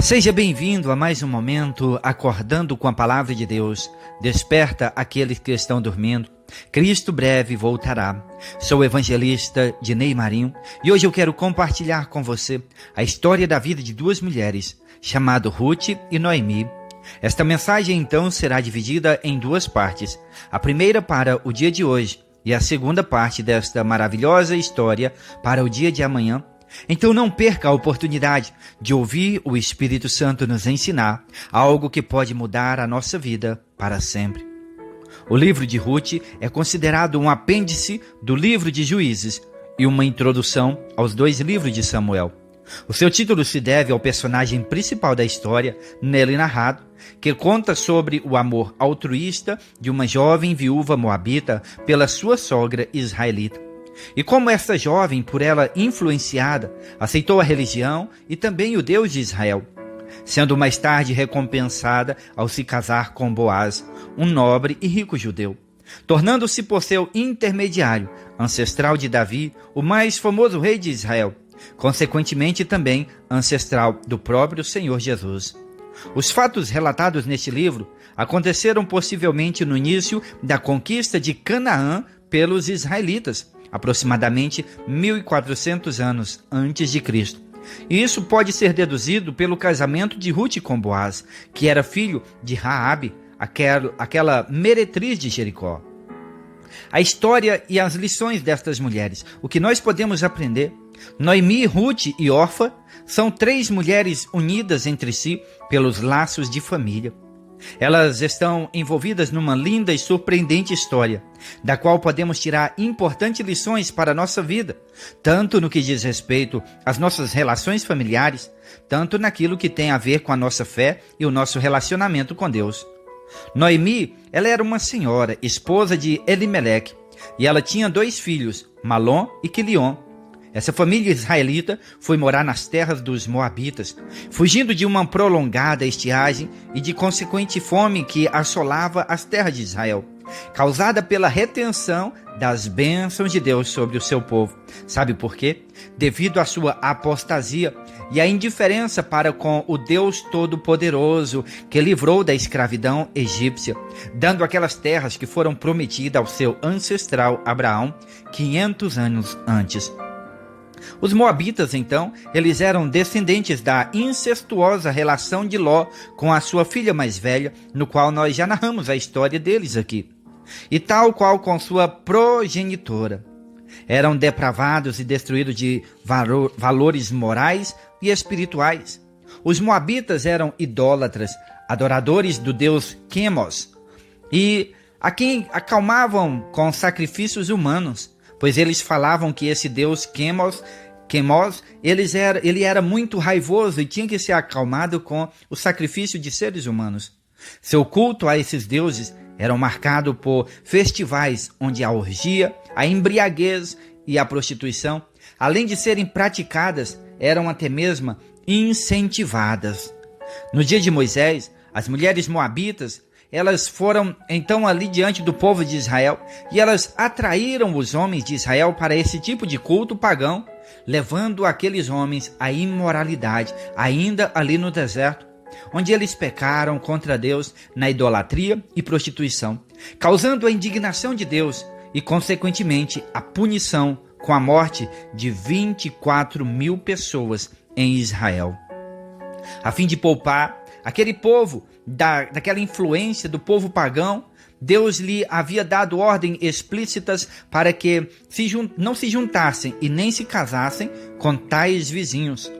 Seja bem-vindo a mais um momento acordando com a palavra de Deus. Desperta aqueles que estão dormindo. Cristo breve voltará. Sou o evangelista Dinei Marinho e hoje eu quero compartilhar com você a história da vida de duas mulheres, chamadas Ruth e Noemi. Esta mensagem então será dividida em duas partes. A primeira para o dia de hoje e a segunda parte desta maravilhosa história para o dia de amanhã. Então não perca a oportunidade de ouvir o Espírito Santo nos ensinar algo que pode mudar a nossa vida para sempre. O livro de Ruth é considerado um apêndice do livro de Juízes e uma introdução aos dois livros de Samuel. O seu título se deve ao personagem principal da história, nele narrado, que conta sobre o amor altruísta de uma jovem viúva moabita pela sua sogra israelita. E como esta jovem, por ela influenciada, aceitou a religião e também o Deus de Israel, sendo mais tarde recompensada ao se casar com Boaz, um nobre e rico judeu, tornando-se por seu intermediário, ancestral de Davi, o mais famoso rei de Israel, consequentemente também ancestral do próprio Senhor Jesus. Os fatos relatados neste livro aconteceram possivelmente no início da conquista de Canaã pelos israelitas, aproximadamente 1400 anos antes de Cristo. E isso pode ser deduzido pelo casamento de Ruth com Boaz, que era filho de Raabe, aquela meretriz de Jericó. A história e as lições destas mulheres, o que nós podemos aprender? Noemi, Ruth e Orfa são três mulheres unidas entre si pelos laços de família. Elas estão envolvidas numa linda e surpreendente história, da qual podemos tirar importantes lições para a nossa vida, tanto no que diz respeito às nossas relações familiares, tanto naquilo que tem a ver com a nossa fé e o nosso relacionamento com Deus. Noemi, ela era uma senhora, esposa de Elimeleque, e ela tinha dois filhos, Malom e Quilion. Essa família israelita foi morar nas terras dos moabitas, fugindo de uma prolongada estiagem e de consequente fome que assolava as terras de Israel, causada pela retenção das bênçãos de Deus sobre o seu povo. Sabe por quê? Devido à sua apostasia e à indiferença para com o Deus Todo-Poderoso que livrou da escravidão egípcia, dando aquelas terras que foram prometidas ao seu ancestral Abraão 500 anos antes. Os moabitas, então, eles eram descendentes da incestuosa relação de Ló com a sua filha mais velha, no qual nós já narramos a história deles aqui. E tal qual com sua progenitora. Eram depravados e destruídos de valores morais e espirituais. Os moabitas eram idólatras, adoradores do deus Quemos, e a quem acalmavam com sacrifícios humanos, pois eles falavam que esse deus Quemos ele era muito raivoso e tinha que ser acalmado com o sacrifício de seres humanos. Seu culto a esses deuses era marcado por festivais onde a orgia, a embriaguez e a prostituição, além de serem praticadas, eram até mesmo incentivadas. No dia de Moisés, as mulheres moabitas, elas foram então ali diante do povo de Israel e elas atraíram os homens de Israel para esse tipo de culto pagão, levando aqueles homens à imoralidade, ainda ali no deserto, onde eles pecaram contra Deus na idolatria e prostituição, causando a indignação de Deus e, consequentemente, a punição com a morte de 24 mil pessoas em Israel. A fim de poupar aquele povo daquela influência do povo pagão, Deus lhe havia dado ordens explícitas para que não se juntassem e nem se casassem com tais vizinhos.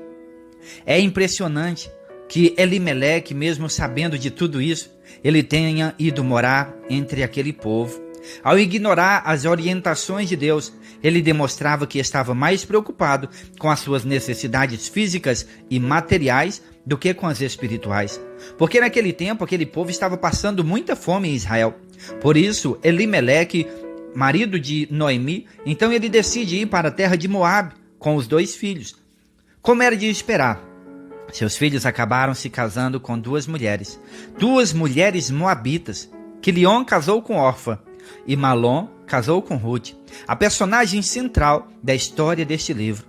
É impressionante que Elimeleque, mesmo sabendo de tudo isso, ele tenha ido morar entre aquele povo. Ao ignorar as orientações de Deus, ele demonstrava que estava mais preocupado com as suas necessidades físicas e materiais do que com as espirituais. Porque naquele tempo, aquele povo estava passando muita fome em Israel. Por isso, Elimeleque, marido de Noemi, então ele decide ir para a terra de Moabe com os dois filhos. Como era de esperar, seus filhos acabaram se casando com duas mulheres moabitas. Quilion casou com Orfa e Malom casou com Ruth, a personagem central da história deste livro.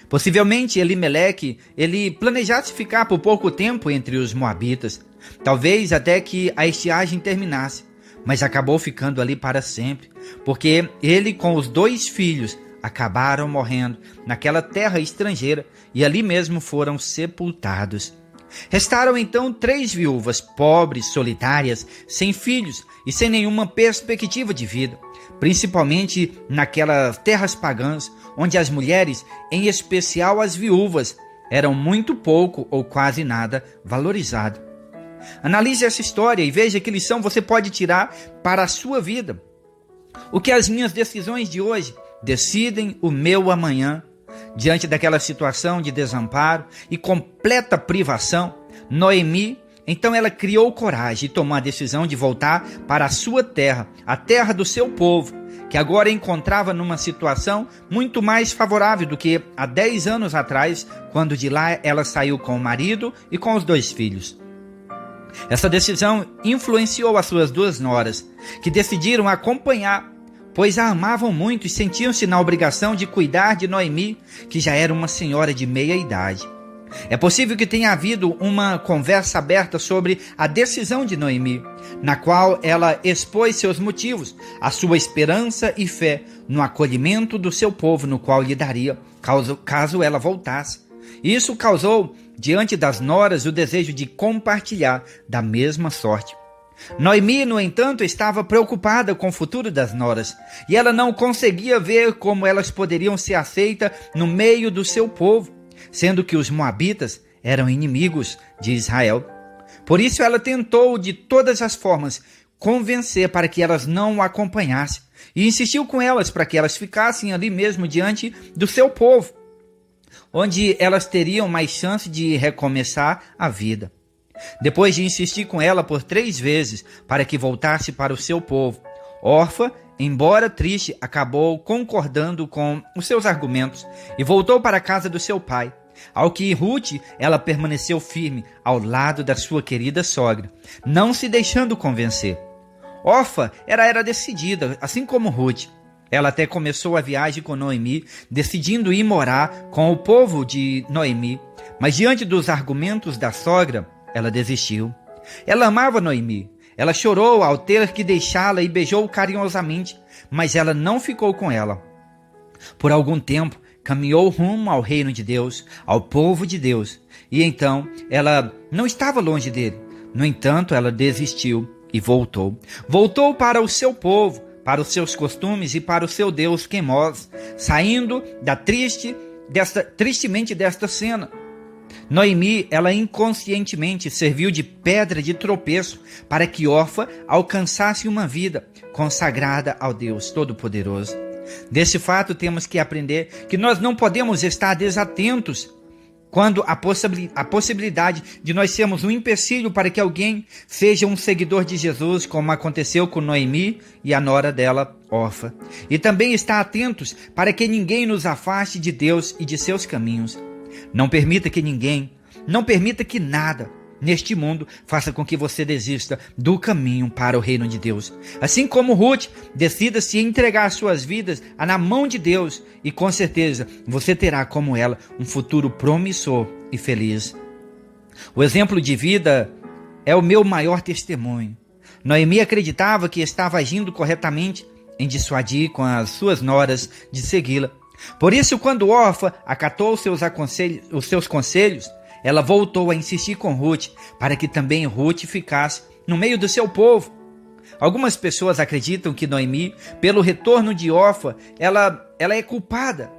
Possivelmente Elimeleque, ele planejasse ficar por pouco tempo entre os moabitas, talvez até que a estiagem terminasse, mas acabou ficando ali para sempre, porque ele com os 2 filhos acabaram morrendo naquela terra estrangeira e ali mesmo foram sepultados. Restaram então 3 viúvas, pobres, solitárias, sem filhos e sem nenhuma perspectiva de vida, principalmente naquelas terras pagãs, onde as mulheres, em especial as viúvas, eram muito pouco ou quase nada valorizadas. Analise essa história e veja que lição você pode tirar para a sua vida. O que as minhas decisões de hoje decidem o meu amanhã. Diante daquela situação de desamparo e completa privação, Noemi, então ela criou coragem e tomou a decisão de voltar para a sua terra, a terra do seu povo, que agora encontrava numa situação muito mais favorável do que há 10 anos atrás, quando de lá ela saiu com o marido e com os 2 filhos. Essa decisão influenciou as suas 2 noras, que decidiram acompanhar, pois a amavam muito e sentiam-se na obrigação de cuidar de Noemi, que já era uma senhora de meia idade. É possível que tenha havido uma conversa aberta sobre a decisão de Noemi, na qual ela expôs seus motivos, a sua esperança e fé no acolhimento do seu povo, no qual lhe daria, caso ela voltasse. Isso causou, diante das noras, o desejo de compartilhar da mesma sorte. Noemi, no entanto, estava preocupada com o futuro das noras, e ela não conseguia ver como elas poderiam ser aceitas no meio do seu povo, sendo que os moabitas eram inimigos de Israel. Por isso ela tentou de todas as formas convencer para que elas não o acompanhassem, e insistiu com elas para que elas ficassem ali mesmo diante do seu povo, onde elas teriam mais chance de recomeçar a vida. Depois de insistir com ela por 3 vezes para que voltasse para o seu povo, Orfa, embora triste, acabou concordando com os seus argumentos e voltou para a casa do seu pai. Ao que Ruth, ela permaneceu firme ao lado da sua querida sogra, não se deixando convencer. Orfa era decidida, assim como Ruth. Ela até começou a viagem com Noemi, decidindo ir morar com o povo de Noemi, mas diante dos argumentos da sogra, ela desistiu. Ela amava Noemi. Ela chorou ao ter que deixá-la e beijou carinhosamente, mas ela não ficou com ela. Por algum tempo, caminhou rumo ao reino de Deus, ao povo de Deus, e então ela não estava longe dele. No entanto, ela desistiu e voltou. Voltou para o seu povo, para os seus costumes e para o seu Deus Quemos, saindo tristemente desta cena. Noemi, ela inconscientemente serviu de pedra de tropeço para que Orfa alcançasse uma vida consagrada ao Deus Todo-Poderoso. Desse fato temos que aprender que nós não podemos estar desatentos quando a possibilidade de nós sermos um empecilho para que alguém seja um seguidor de Jesus, como aconteceu com Noemi e a nora dela, Orfa. E também estar atentos para que ninguém nos afaste de Deus e de seus caminhos. Não permita que ninguém, não permita que nada neste mundo faça com que você desista do caminho para o reino de Deus. Assim como Ruth, decida se entregar suas vidas na mão de Deus e com certeza você terá como ela um futuro promissor e feliz. O exemplo de vida é o meu maior testemunho. Noemi acreditava que estava agindo corretamente em dissuadir com as suas noras de segui-la. Por isso, quando Orfa acatou os seus conselhos, ela voltou a insistir com Ruth, para que também Ruth ficasse no meio do seu povo. Algumas pessoas acreditam que Noemi, pelo retorno de Orfa, ela é culpada,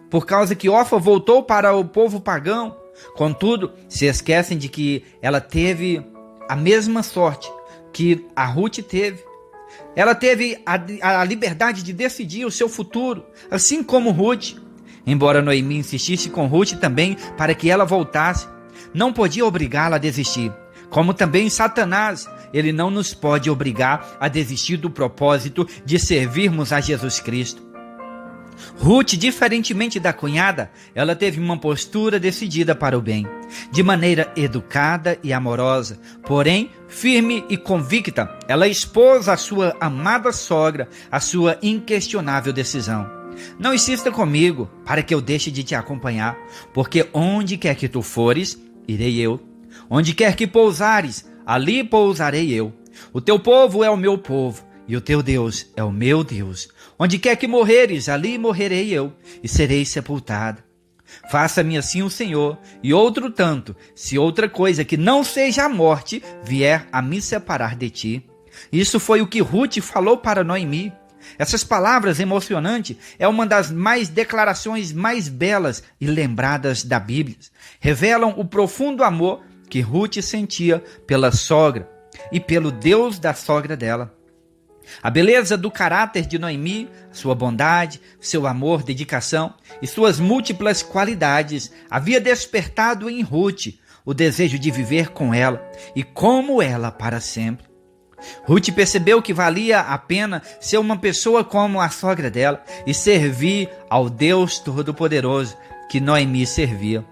por causa que Orfa voltou para o povo pagão. Contudo, se esquecem de que ela teve a mesma sorte que a Ruth teve. Ela teve a liberdade de decidir o seu futuro, assim como Ruth. Embora Noemi insistisse com Ruth também para que ela voltasse, não podia obrigá-la a desistir. Como também Satanás, ele não nos pode obrigar a desistir do propósito de servirmos a Jesus Cristo. Ruth, diferentemente da cunhada, ela teve uma postura decidida para o bem, de maneira educada e amorosa, porém firme e convicta. Ela expôs à sua amada sogra a sua inquestionável decisão. Não insista comigo para que eu deixe de te acompanhar, porque onde quer que tu fores, irei eu. Onde quer que pousares, ali pousarei eu. O teu povo é o meu povo, e o teu Deus é o meu Deus. Onde quer que morreres, ali morrerei eu, e serei sepultada. Faça-me assim o Senhor, e outro tanto, se outra coisa que não seja a morte vier a me separar de ti. Isso foi o que Ruth falou para Noemi. Essas palavras emocionantes é uma das declarações mais belas e lembradas da Bíblia. Revelam o profundo amor que Ruth sentia pela sogra e pelo Deus da sogra dela. A beleza do caráter de Noemi, sua bondade, seu amor, dedicação e suas múltiplas qualidades havia despertado em Ruth o desejo de viver com ela e como ela para sempre. Ruth percebeu que valia a pena ser uma pessoa como a sogra dela e servir ao Deus Todo-Poderoso que Noemi servia.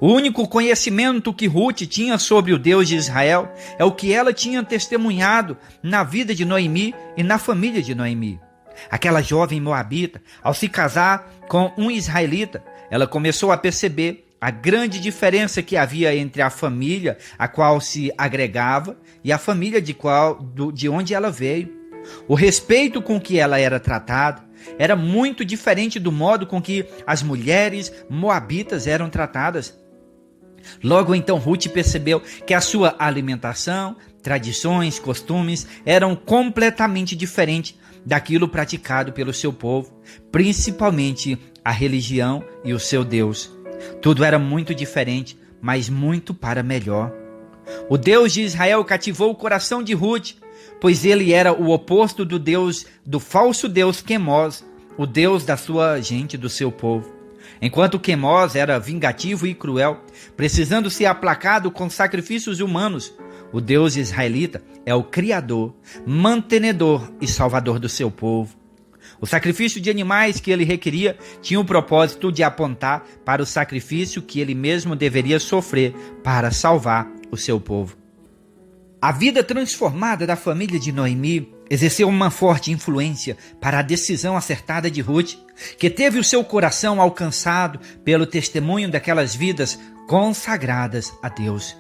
O único conhecimento que Ruth tinha sobre o Deus de Israel é o que ela tinha testemunhado na vida de Noemi e na família de Noemi. Aquela jovem moabita, ao se casar com um israelita, ela começou a perceber a grande diferença que havia entre a família a qual se agregava e a família de onde ela veio. O respeito com que ela era tratada era muito diferente do modo com que as mulheres moabitas eram tratadas. Logo então Ruth percebeu que a sua alimentação, tradições, costumes eram completamente diferentes daquilo praticado pelo seu povo, principalmente a religião e o seu Deus. Tudo era muito diferente, mas muito para melhor. O Deus de Israel cativou o coração de Ruth, pois ele era o oposto do falso Deus Quemós, o Deus da sua gente, do seu povo. Enquanto Quemós era vingativo e cruel, precisando ser aplacado com sacrifícios humanos, o Deus israelita é o Criador, mantenedor e salvador do seu povo. O sacrifício de animais que ele requeria tinha o propósito de apontar para o sacrifício que ele mesmo deveria sofrer para salvar o seu povo. A vida transformada da família de Noemi exerceu uma forte influência para a decisão acertada de Ruth, que teve o seu coração alcançado pelo testemunho daquelas vidas consagradas a Deus.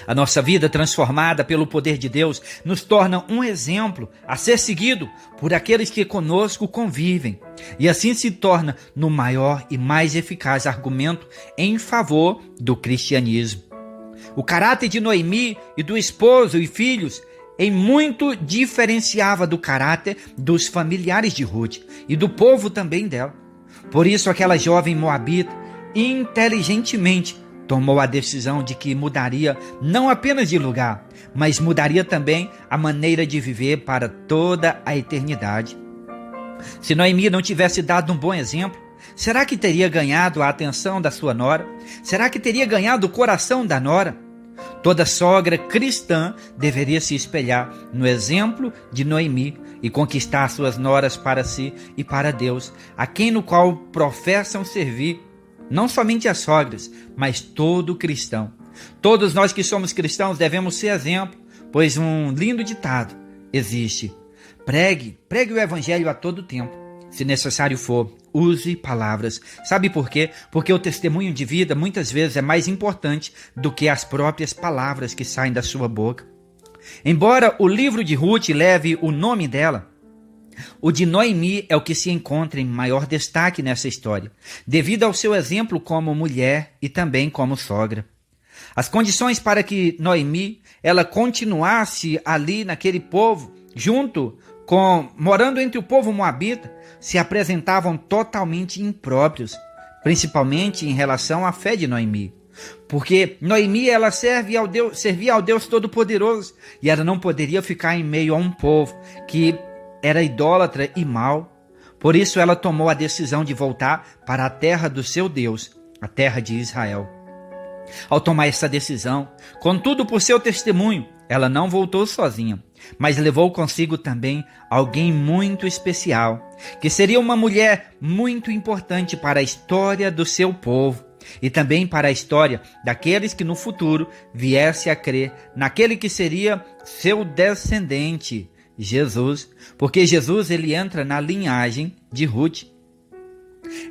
A nossa vida transformada pelo poder de Deus nos torna um exemplo a ser seguido por aqueles que conosco convivem, e assim se torna no maior e mais eficaz argumento em favor do cristianismo. O caráter de Noemi e do esposo e filhos em muito diferenciava do caráter dos familiares de Ruth e do povo também dela. Por isso aquela jovem moabita inteligentemente tomou a decisão de que mudaria não apenas de lugar, mas mudaria também a maneira de viver para toda a eternidade. Se Noemi não tivesse dado um bom exemplo, será que teria ganhado a atenção da sua nora? Será que teria ganhado o coração da nora? Toda sogra cristã deveria se espelhar no exemplo de Noemi e conquistar suas noras para si e para Deus, a quem no qual professam servir, não somente as sogras, mas todo cristão. Todos nós que somos cristãos devemos ser exemplo, pois um lindo ditado existe: pregue o evangelho a todo tempo. Se necessário for, use palavras. Sabe por quê? Porque o testemunho de vida muitas vezes é mais importante do que as próprias palavras que saem da sua boca. Embora o livro de Ruth leve o nome dela, o de Noemi é o que se encontra em maior destaque nessa história, devido ao seu exemplo como mulher e também como sogra. As condições para que Noemi ela continuasse ali naquele povo, morando entre o povo moabita, se apresentavam totalmente impróprios, principalmente em relação à fé de Noemi. Porque Noemi ela servia ao Deus Todo-Poderoso e ela não poderia ficar em meio a um povo que era idólatra e mau. Por isso ela tomou a decisão de voltar para a terra do seu Deus, a terra de Israel. Ao tomar essa decisão, contudo por seu testemunho, ela não voltou sozinha, mas levou consigo também alguém muito especial, que seria uma mulher muito importante para a história do seu povo e também para a história daqueles que no futuro viesse a crer naquele que seria seu descendente, Jesus, porque Jesus ele entra na linhagem de Ruth.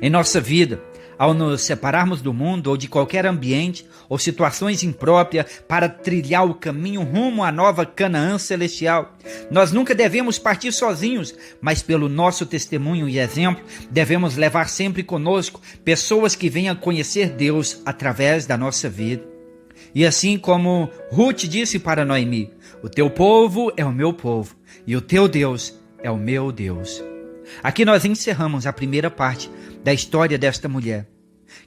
Em nossa vida, ao nos separarmos do mundo ou de qualquer ambiente ou situações impróprias para trilhar o caminho rumo à nova Canaã celestial, nós nunca devemos partir sozinhos, mas pelo nosso testemunho e exemplo, devemos levar sempre conosco pessoas que venham conhecer Deus através da nossa vida. E assim como Ruth disse para Noemi, o teu povo é o meu povo e o teu Deus é o meu Deus. Aqui nós encerramos a primeira parte da história desta mulher.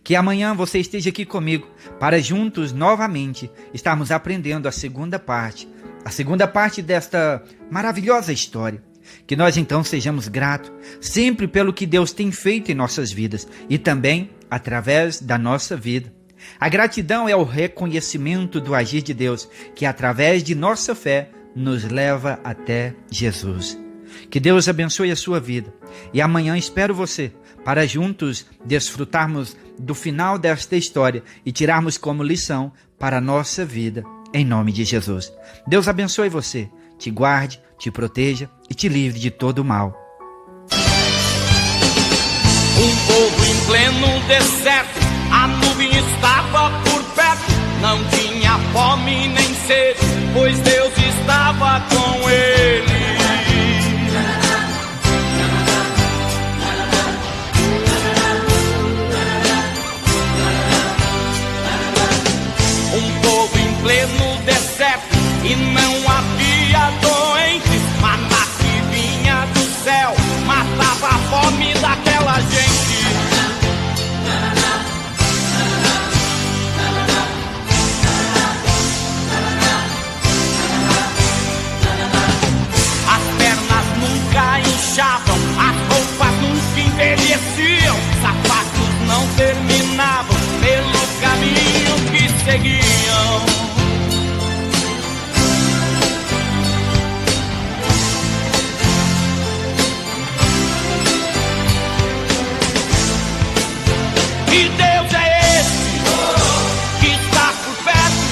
Que amanhã você esteja aqui comigo para juntos novamente estarmos aprendendo a segunda parte desta maravilhosa história. Que nós então sejamos gratos sempre pelo que Deus tem feito em nossas vidas e também através da nossa vida. A gratidão é o reconhecimento do agir de Deus que através de nossa fé nos leva até Jesus. Que Deus abençoe a sua vida e amanhã espero você para juntos desfrutarmos do final desta história e tirarmos como lição para a nossa vida, em nome de Jesus. Deus abençoe você, te guarde, te proteja e te livre de todo o mal. Um povo em pleno deserto, a nuvem estava por perto, não tinha fome nem sede, pois Deus estava com ele. Pleno deserto e não havia doentes, maná que vinha do céu matava a fome daquela gente. As pernas nunca inchavam, as roupas nunca envelheciam, sapatos não terminavam pelo caminho que seguiam. Que Deus é esse que está por perto,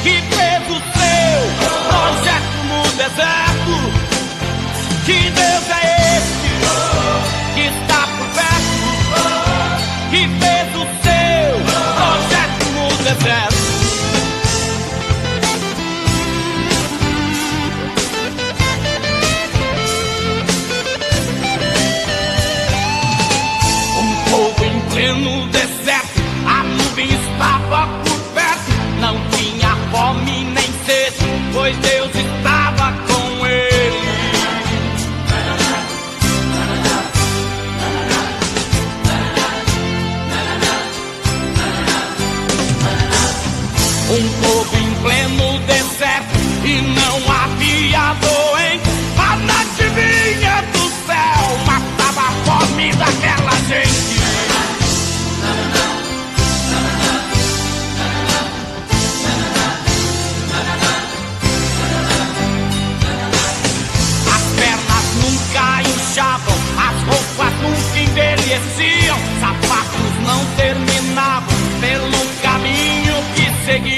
que fez o seu projeto no deserto. Que Deus é esse que está por perto, que fez o seu projeto no deserto. No deserto, a nuvem estava por perto, não tinha fome nem sede, pois Deus estava com ele. Um povo em pleno deserto e não havia doente, maná que vinha do céu matava a fome daquela gente. As roupas nunca envelheciam, sapatos não terminavam pelo caminho que seguiam.